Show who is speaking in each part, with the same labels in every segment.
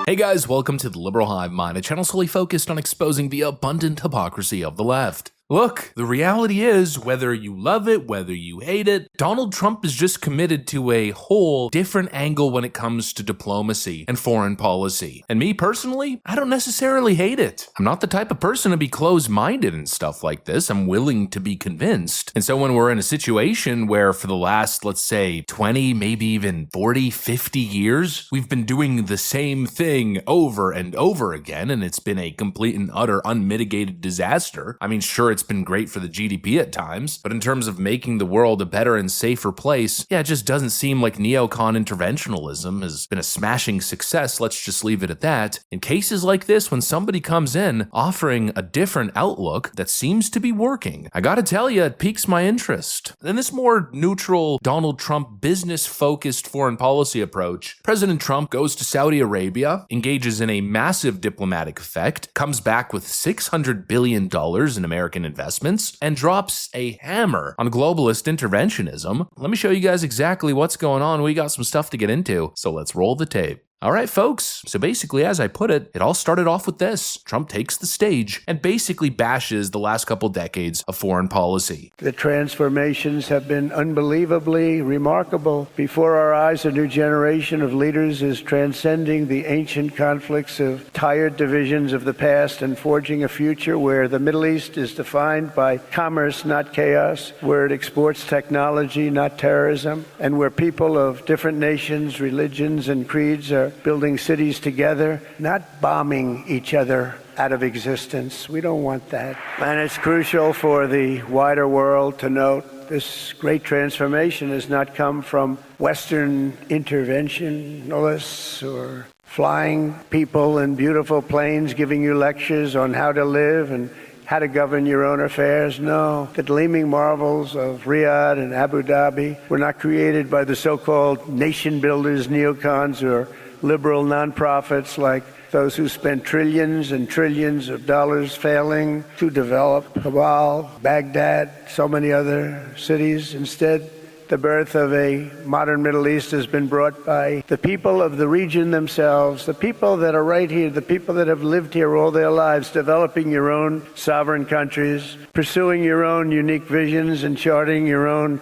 Speaker 1: Hey guys, welcome to the Liberal Hive Mind, a channel solely focused on exposing the abundant hypocrisy of the left. Look, the reality is, whether you love it, whether you hate it, Donald Trump is just committed to a whole different angle when it comes to diplomacy and foreign policy. And me personally, I don't necessarily hate it. I'm not the type of person to be closed-minded and stuff like this. I'm willing to be convinced. And so when we're in a situation where for the last, let's say, 20, maybe even 40, 50 years, we've been doing the same thing over and over again, and it's been a complete and utter unmitigated disaster. I mean, sure, it's been great for the GDP at times, but in terms of making the world a better and safer place, yeah, it just doesn't seem like neocon interventionism has been a smashing success. Let's just leave it at that. In cases like this, when somebody comes in offering a different outlook that seems to be working, I gotta tell you, it piques my interest. In this more neutral, Donald Trump business-focused foreign policy approach, President Trump goes to Saudi Arabia, engages in a massive diplomatic effect, comes back with $600 billion in American investments, and drops a hammer on globalist interventionism. Let me show you guys exactly what's going on. We got some stuff to get into, so let's roll the tape. Alright folks, so basically as I put it, it all started off with this. Trump takes the stage and basically bashes the last couple decades of foreign policy.
Speaker 2: The transformations have been unbelievably remarkable. Before our eyes, a new generation of leaders is transcending the ancient conflicts of tired divisions of the past and forging a future where the Middle East is defined by commerce, not chaos, where it exports technology, not terrorism, and where people of different nations, religions, and creeds are building cities together, not bombing each other out of existence. We don't want that. And it's crucial for the wider world to note this great transformation has not come from Western interventionists or flying people in beautiful planes giving you lectures on how to live and how to govern your own affairs. No, the gleaming marvels of Riyadh and Abu Dhabi were not created by the so-called nation builders, neocons, or liberal nonprofits like those who spent trillions and trillions of dollars failing to develop Kabul, Baghdad, so many other cities. Instead, the birth of a modern Middle East has been brought by the people of the region themselves, the people that are right here, the people that have lived here all their lives, developing your own sovereign countries, pursuing your own unique visions and charting your own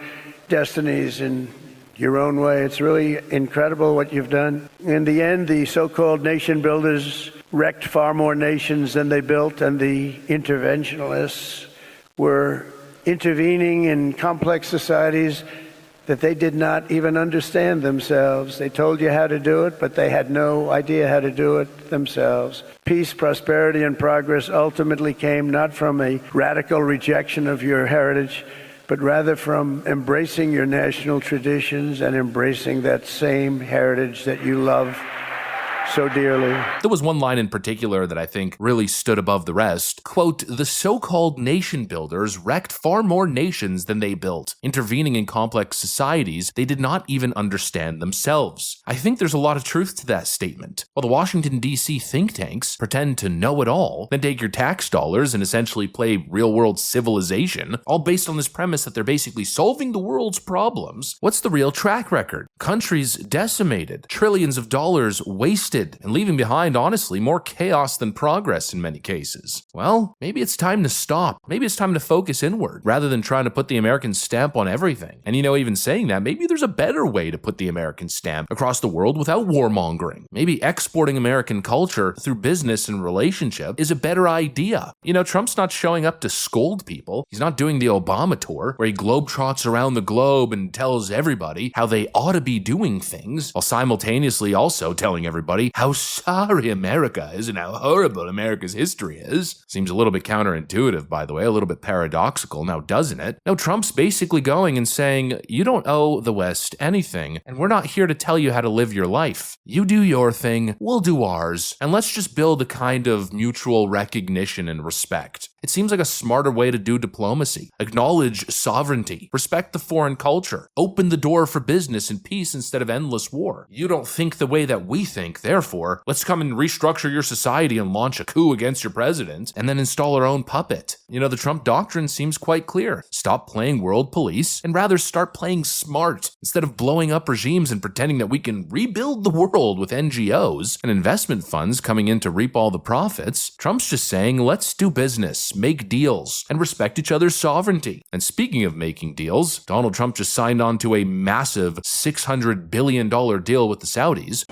Speaker 2: destinies in your own way. It's really incredible what you've done. In the end, the so-called nation builders wrecked far more nations than they built, and the interventionists were intervening in complex societies that they did not even understand themselves. They told you how to do it, but they had no idea how to do it themselves. Peace, prosperity, and progress ultimately came not from a radical rejection of your heritage, but rather from embracing your national traditions and embracing that same heritage that you love so dearly.
Speaker 1: There was one line in particular that I think really stood above the rest. Quote, "The so-called nation builders wrecked far more nations than they built, intervening in complex societies they did not even understand themselves." I think there's a lot of truth to that statement. While the Washington, D.C. think tanks pretend to know it all, then take your tax dollars and essentially play real-world civilization, all based on this premise that they're basically solving the world's problems, what's the real track record? Countries decimated, trillions of dollars wasted, and leaving behind, honestly, more chaos than progress in many cases. Well, maybe it's time to stop. Maybe it's time to focus inward, rather than trying to put the American stamp on everything. And even saying that, maybe there's a better way to put the American stamp across the world without warmongering. Maybe exporting American culture through business and relationship is a better idea. Trump's not showing up to scold people. He's not doing the Obama tour, where he globetrots around the globe and tells everybody how they ought to be doing things, while simultaneously also telling everybody how sorry America is and how horrible America's history is. Seems a little bit counterintuitive, by the way, a little bit paradoxical now, doesn't it? No, Trump's basically going and saying, you don't owe the West anything, and we're not here to tell you how to live your life. You do your thing, we'll do ours, and let's just build a kind of mutual recognition and respect. It seems like a smarter way to do diplomacy. Acknowledge sovereignty, respect the foreign culture, open the door for business and peace instead of endless war. You don't think the way that we think, therefore, let's come and restructure your society and launch a coup against your president and then install our own puppet. You know, the Trump doctrine seems quite clear. Stop playing world police and rather start playing smart. Instead of blowing up regimes and pretending that we can rebuild the world with NGOs and investment funds coming in to reap all the profits, Trump's just saying, let's do business, make deals, and respect each other's sovereignty. And speaking of making deals, Donald Trump just signed on to a massive $600 billion deal with the Saudis.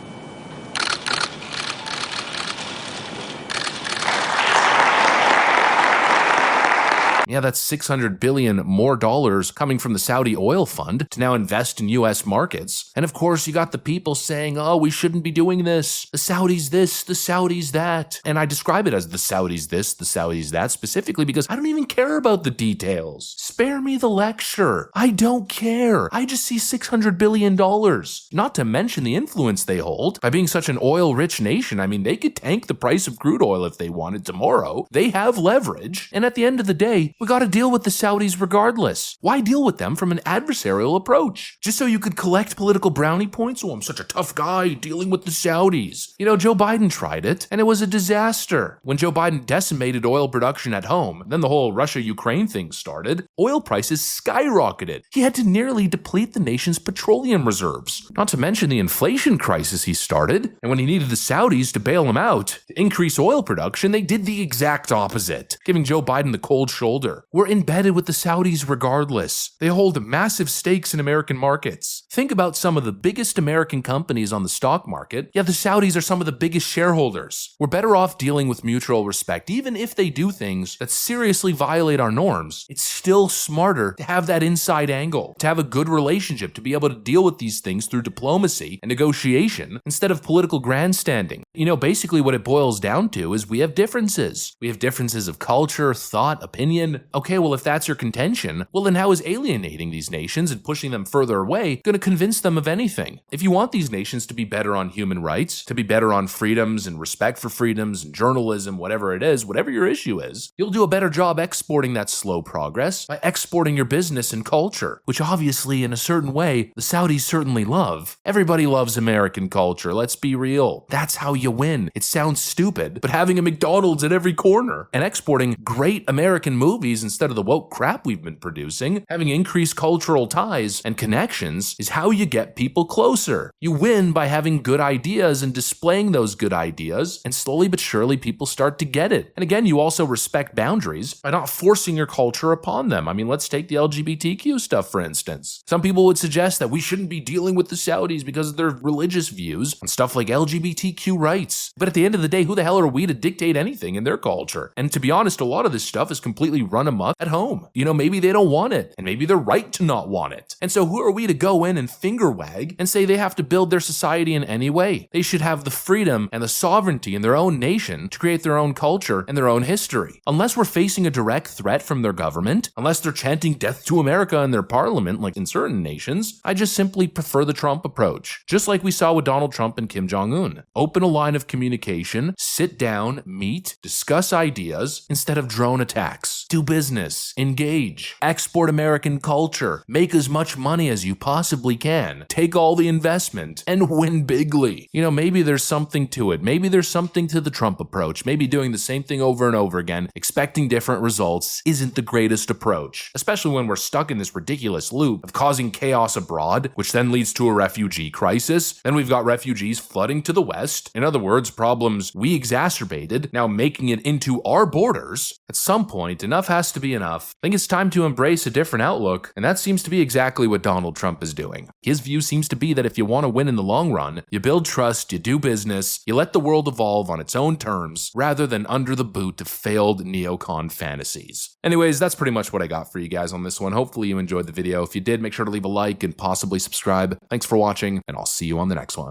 Speaker 1: Yeah, that's $600 billion more dollars coming from the Saudi oil fund to now invest in US markets. And of course, you got the people saying, oh, we shouldn't be doing this. The Saudis this, the Saudis that. And I describe it as the Saudis this, the Saudis that, specifically because I don't even care about the details. Spare me the lecture. I don't care. I just see $600 billion. Not to mention the influence they hold. By being such an oil-rich nation, I mean, they could tank the price of crude oil if they wanted tomorrow. They have leverage. And at the end of the day, we got to deal with the Saudis regardless. Why deal with them from an adversarial approach? Just so you could collect political brownie points? Oh, I'm such a tough guy dealing with the Saudis. You know, Joe Biden tried it, and it was a disaster. When Joe Biden decimated oil production at home, then the whole Russia-Ukraine thing started, oil prices skyrocketed. He had to nearly deplete the nation's petroleum reserves. Not to mention the inflation crisis he started, and when he needed the Saudis to bail him out, to increase oil production, they did the exact opposite, giving Joe Biden the cold shoulder. We're embedded with the Saudis regardless. They hold massive stakes in American markets. Think about some of the biggest American companies on the stock market. Yeah, the Saudis are some of the biggest shareholders. We're better off dealing with mutual respect. Even if they do things that seriously violate our norms, it's still smarter to have that inside angle, to have a good relationship, to be able to deal with these things through diplomacy and negotiation instead of political grandstanding. You know, basically what it boils down to is we have differences. We have differences of culture, thought, opinion. Okay, well, if that's your contention, well, then how is alienating these nations and pushing them further away going to convince them of anything? If you want these nations to be better on human rights, to be better on freedoms and respect for freedoms and journalism, whatever it is, whatever your issue is, you'll do a better job exporting that slow progress by exporting your business and culture, which obviously, in a certain way, the Saudis certainly love. Everybody loves American culture, let's be real. That's how you win. It sounds stupid, but having a McDonald's at every corner and exporting great American movies instead of the woke crap we've been producing, having increased cultural ties and connections is how you get people closer. You win by having good ideas and displaying those good ideas, and slowly but surely people start to get it. And again, you also respect boundaries by not forcing your culture upon them. I mean, let's take the LGBTQ stuff, for instance. Some people would suggest that we shouldn't be dealing with the Saudis because of their religious views on stuff like LGBTQ rights. But at the end of the day, who the hell are we to dictate anything in their culture? And to be honest, a lot of this stuff is completely run amok at home. You know, maybe they don't want it, and maybe they're right to not want it. And so who are we to go in and finger wag and say they have to build their society in any way? They should have the freedom and the sovereignty in their own nation to create their own culture and their own history. Unless we're facing a direct threat from their government, unless they're chanting death to America in their parliament like in certain nations, I just simply prefer the Trump approach. Just like we saw with Donald Trump and Kim Jong-un. Open a line of communication, sit down, meet, discuss ideas instead of drone attacks. Do business, engage, export American culture, make as much money as you possibly can, take all the investment, and win bigly. You know, maybe there's something to it. Maybe there's something to the Trump approach. Maybe doing the same thing over and over again, expecting different results, isn't the greatest approach, especially when we're stuck in this ridiculous loop of causing chaos abroad, which then leads to a refugee crisis. Then we've got refugees flooding to the west. In other words, problems we exacerbated, now making it into our borders. At some point, enough has to be enough. I think it's time to embrace a different outlook, and that seems to be exactly what Donald Trump is doing. His view seems to be that if you want to win in the long run, you build trust, you do business, you let the world evolve on its own terms, rather than under the boot of failed neocon fantasies. Anyways, that's pretty much what I got for you guys on this one. Hopefully you enjoyed the video. If you did, make sure to leave a like and possibly subscribe. Thanks for watching, and I'll see you on the next one.